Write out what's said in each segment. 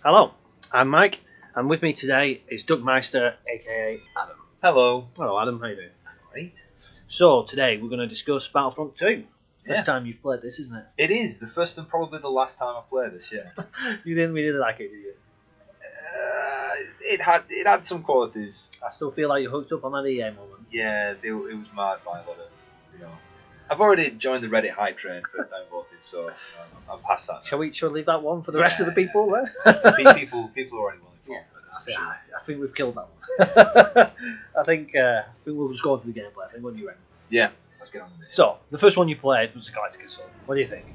Hello, I'm Mike, and with me today is Dukmiester, aka Adam. Hello. Hello, Adam. How you doing? Great. So today we're going to discuss Battlefront 2. First Yeah. time you've played this, isn't it? It is the first and probably the last time I play this. Yeah. You didn't really like it, did you? It had some qualities. I still feel like you're hooked up on that EA moment. Yeah, it was marred by a lot of, I've already joined the Reddit hype train for downvoted, so I'm past that now. Shall we leave that one for the rest of the people there? People are already well informed about this. Yeah, I think we've killed that one. I think we'll just go on to the gameplay. I think when you're ready. Yeah, let's get on with it. So the first one you played was the Galactic Assault. What do you think?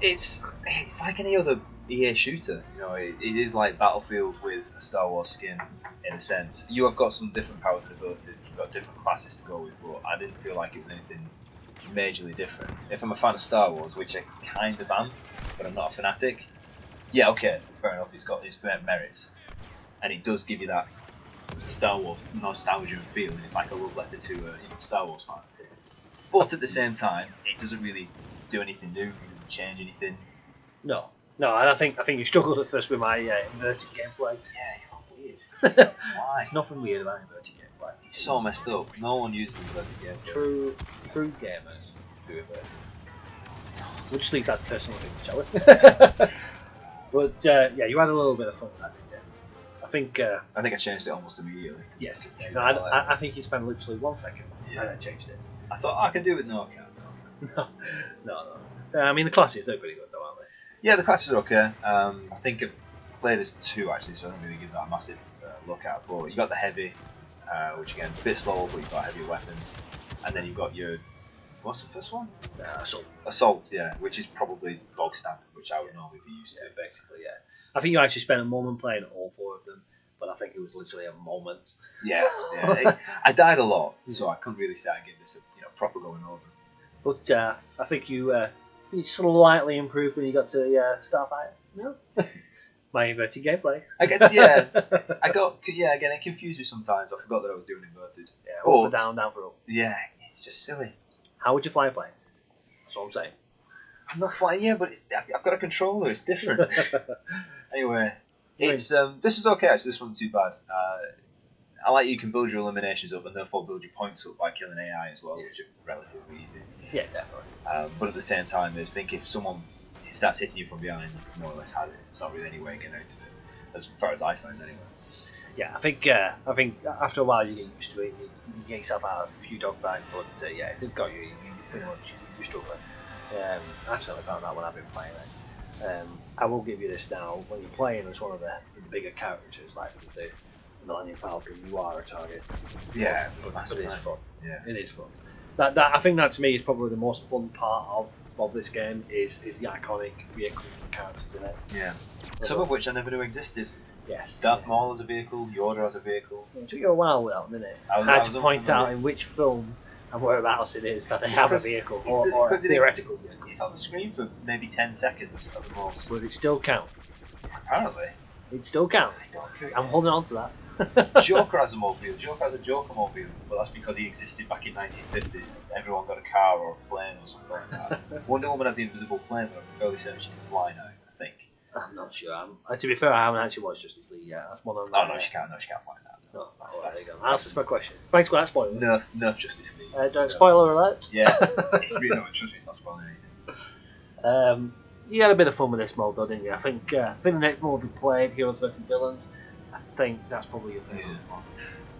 It's like any other EA shooter. It is like Battlefield with a Star Wars skin in a sense. You have got some different powers and abilities. You've got different classes to go with, but I didn't feel like it was anything majorly different. If I'm a fan of Star Wars, which I kind of am, but I'm not a fanatic. Yeah, okay, fair enough. It's got its merits, and it does give you that Star Wars nostalgia and feeling. It's like a love letter to a Star Wars fan. But at the same time, it doesn't really do anything new. It doesn't change anything. No, and I think you struggled at first with my inverted gameplay. Yeah, you're weird. Why? There's nothing weird about inverted gameplay. It's so messed up. No one uses inverted gameplay. True gamers do inverted. We'll just leave that personal thing, shall we? But yeah, you had a little bit of fun with that, didn't you? I think I changed it almost immediately. Yes. No, I think you spent literally 1 second and I changed it. I thought I can do it. No, I can't. No. I mean, the classes, they're pretty good though, aren't they? Yeah, the classes are okay. I think I've played as 2 actually, so I don't really give that a massive look at. But you got the heavy, which again a bit slower, but you've got heavier weapons, and then you've got your what's the first one? Assault, yeah, which is probably bog standard, which I would normally be used to. Basically, yeah. I think you actually spent a moment playing all 4 of them, but I think it was literally a moment. Yeah. I died a lot, so I couldn't really say I gave this a proper going over. But I think you slightly improved when you got to Starfighter. No, my inverted gameplay. I guess again, it confused me sometimes. I forgot that I was doing inverted. Yeah, up for down, down for up. Yeah, it's just silly. How would you fly a plane? That's what I'm saying. I'm not flying, yeah, but I've got a controller. It's different. Anyway, this is okay actually. This wasn't too bad. I like you can build your eliminations up and therefore build your points up by killing AI as well, which are relatively easy. Yeah, definitely. But at the same time, I think if someone starts hitting you from behind, you can more or less have it. It's not really any way of getting out of it, as far as I find anyway. Yeah, I think after a while you get used to it. You get yourself out of a few dogfights, but yeah, if they've got you, you pretty much you're struggling. I've certainly found that when I've been playing it. I will give you this now. When you're playing as one of the bigger characters, like the Millennium Falcon, you are a target. Yeah, but it is fun. Yeah, it is fun. That I think that to me is probably the most fun part of this game is the iconic vehicles and characters in it. Yeah, some of which I never knew existed. Yes. Darth Maul has a vehicle. Yoda has a vehicle. It took you a while with that, didn't it? I had to point out in which film and whereabouts it is that they have a vehicle or a theoretical vehicle. It's on the screen for maybe 10 seconds at the most. But it still counts. Apparently. It still counts. I'm holding on to that. Joker has a mobile. Joker has a Joker mobile, but that's because he existed back in 1950. Everyone got a car or a plane or something like that. Wonder Woman has the invisible plane, but I'm fairly certain she can fly now, I think. I'm not sure. To be fair, I haven't actually watched Justice League yet. That's one of them. Oh, no, she can't. No, she can't fly now. No, there you go. Answers my question. Thanks for that spoiler. Nerf Justice League. Spoiler alert. Yeah, it's really trust me, it's not spoiling anything. You had a bit of fun with this mode though, didn't you? I think the next mode we played, Heroes vs Villains, I think that's probably your favourite one.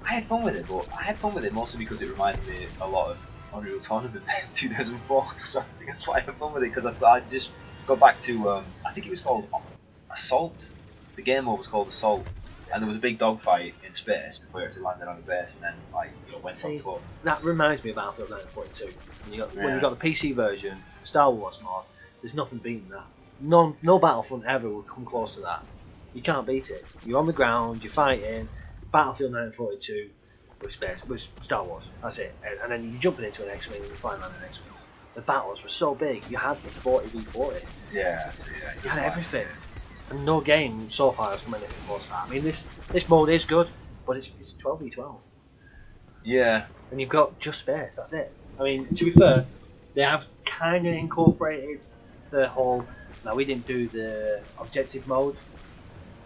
I had fun with it, but I had fun with it mostly because it reminded me a lot of Unreal Tournament 2004. So I think that's why I had fun with it, because I just got back to I think it was called Assault. The game mode was called Assault, and there was a big dogfight in space before you actually landed on a base, and then went on foot. That reminds me of Battlefield 1942. When you got the PC version, Star Wars mod. There's nothing beating that. No Battlefront ever will come close to that. You can't beat it. You're on the ground, you're fighting. Battlefield 1942 with Star Wars. That's it. And then you're jumping into an X-wing and you're flying around an X-wing. The battles were so big. You had the 40v40. Yeah, I see. Yeah, you had everything. And no game so far has come anything close to that. I mean, this mode is good, but it's 12v12. Yeah. And you've got just space. That's it. I mean, to be fair, they have kind of incorporated the whole Now we didn't do the objective mode,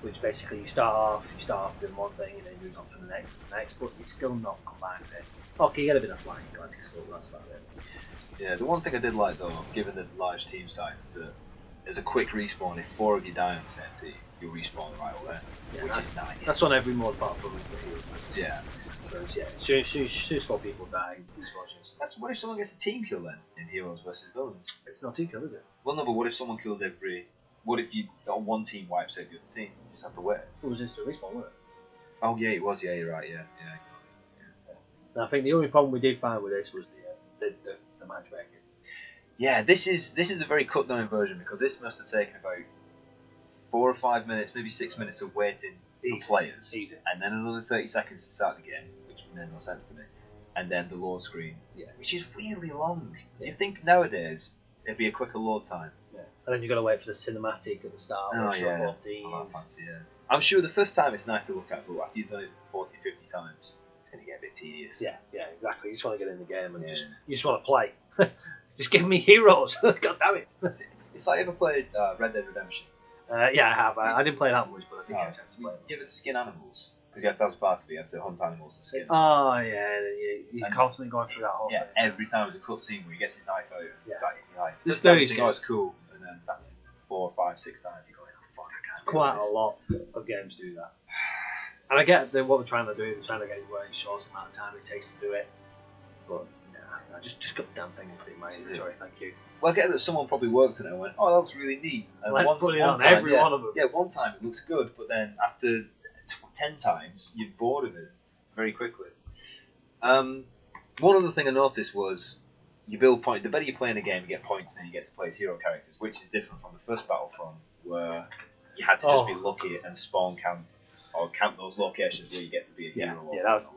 which basically you start off doing one thing and then you move on to the next, but it's still not combined with it. Okay, you get a bit of flying, that's about it. Yeah, the one thing I did like though, given the large team size, is that there's a quick respawn. If 4 of you die on the same team, you'll respawn right away, which is nice. That's on every mod apart from the heroes. Yeah, makes sense. So yeah, soon as 4 people die, That's what if someone gets a team kill then in Heroes versus Villains? it's not team kill, is it? Well, no, but what if someone kills every? What if you one team wipes out the other team? You just have to wait. It was instant respawn, wasn't it? Oh yeah, it was. Yeah, you're right. Yeah. And I think the only problem we did find with this was the matchmaking. Yeah, this is a very cut down version because this must have taken about 4 or 5 minutes, maybe 6 minutes of waiting for players, and then another 30 seconds to start the game, which made no sense to me, and then the load screen, which is really long. You'd think nowadays it'd be a quicker load time. Yeah. And then you've got to wait for the cinematic at the start. Oh yeah, fancy. Yeah. I'm sure the first time it's nice to look at, but after you've done it 40, 50 times, it's going to get a bit tedious. Yeah, exactly. You just want to get in the game and you just want to play. Just give me heroes. God damn it. It's like, ever played Red Dead Redemption? Yeah, I have. I didn't play that much, but I think I had a chance to play it. You ever skin animals? Because you have to have a part of it, you have to hunt animals and skin them. Oh, yeah, you're constantly going through that whole thing. Every time there's a cutscene where he gets his knife out, it's like this first time you think, oh, it's cool, and then that's 4, 5, 6 times you're going, oh, fuck, I can't do Quite this. a lot of games do that. And I get what they're trying to do, they're trying to get you a short amount of time it takes to do it, but nah, just cut the damn thing and put it in my inventory, thank you. Well, I get that someone probably worked on it and went, oh, that looks really neat. And let's put it on time, every one of them. Yeah, one time it looks good, but then after 10 times, you're bored of it very quickly. One other thing I noticed was you build points. The better you play in a game, you get points and you get to play as hero characters, which is different from the first Battlefront, where you had to just be lucky and spawn camp or camp those locations where you get to be a hero.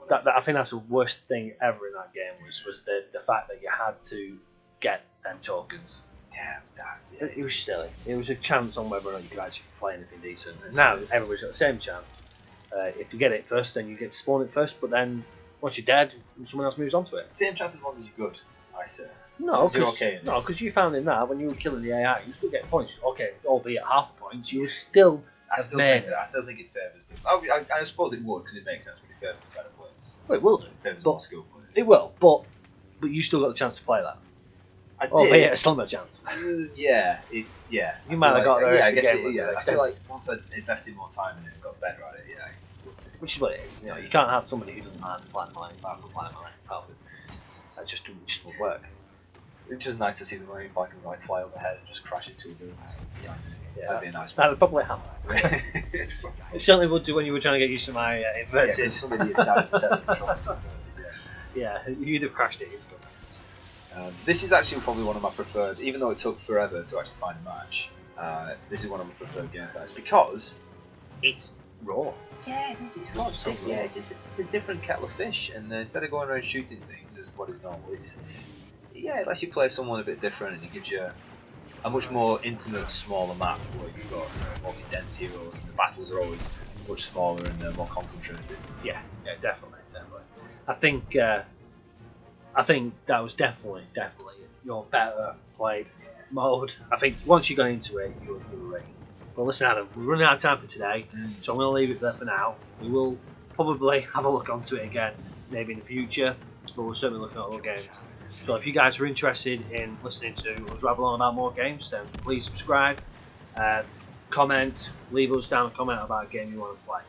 That I think that's the worst thing ever in that game was the fact that you had to get them tokens. Yeah, it was daft. Yeah. It was silly. It was a chance on whether or not you could actually play anything decent. Now everybody's got the same chance. If you get it first, then you get to spawn it first. But then once you're dead, someone else moves on to it. Same chance as long as you're good, I say. No, because you found in that when you were killing the AI, you still get points. Okay, albeit half points, you still. I still think it favours them. I suppose it would because it makes sense, but it favours the better players. Well, it will do. It favours more skilled players. It will, but you still got the chance to play that. I did. Albeit a slimmer chance. Yeah. You might have got there. Yeah, I guess I feel like once I invested more time in it and got better at it, which is what it is. You can't have somebody who doesn't have flat line. That just won't work. It's just nice to see the marine bike and like fly overhead and just crash into a building or something. Yeah, that'd be a nice. That'd probably happen. It certainly would do when you were trying to get used to my inverted. Yeah, somebody decided to set the controls to inverted. Yeah, you'd have crashed it instantly. This is actually probably one of my preferred, even though it took forever to actually find a match. This is one of my preferred game types because it's raw. Yeah, it is. It's not. Yeah, it's a different kettle of fish, and instead of going around shooting things as what is normal, it lets you play someone a bit different, and it gives you a much more intimate, smaller map where you've got more condensed heroes, and the battles are always much smaller and more concentrated. Yeah, definitely. I think that was definitely your better played mode. I think once you got into it, you were ready. But listen, Adam, we're running out of time for today, so I'm going to leave it there for now. We will probably have a look onto it again, maybe in the future, but we're certainly looking at other games. So if you guys are interested in listening to us rabble on about more games, then please subscribe, comment, leave us down a comment about a game you want to play.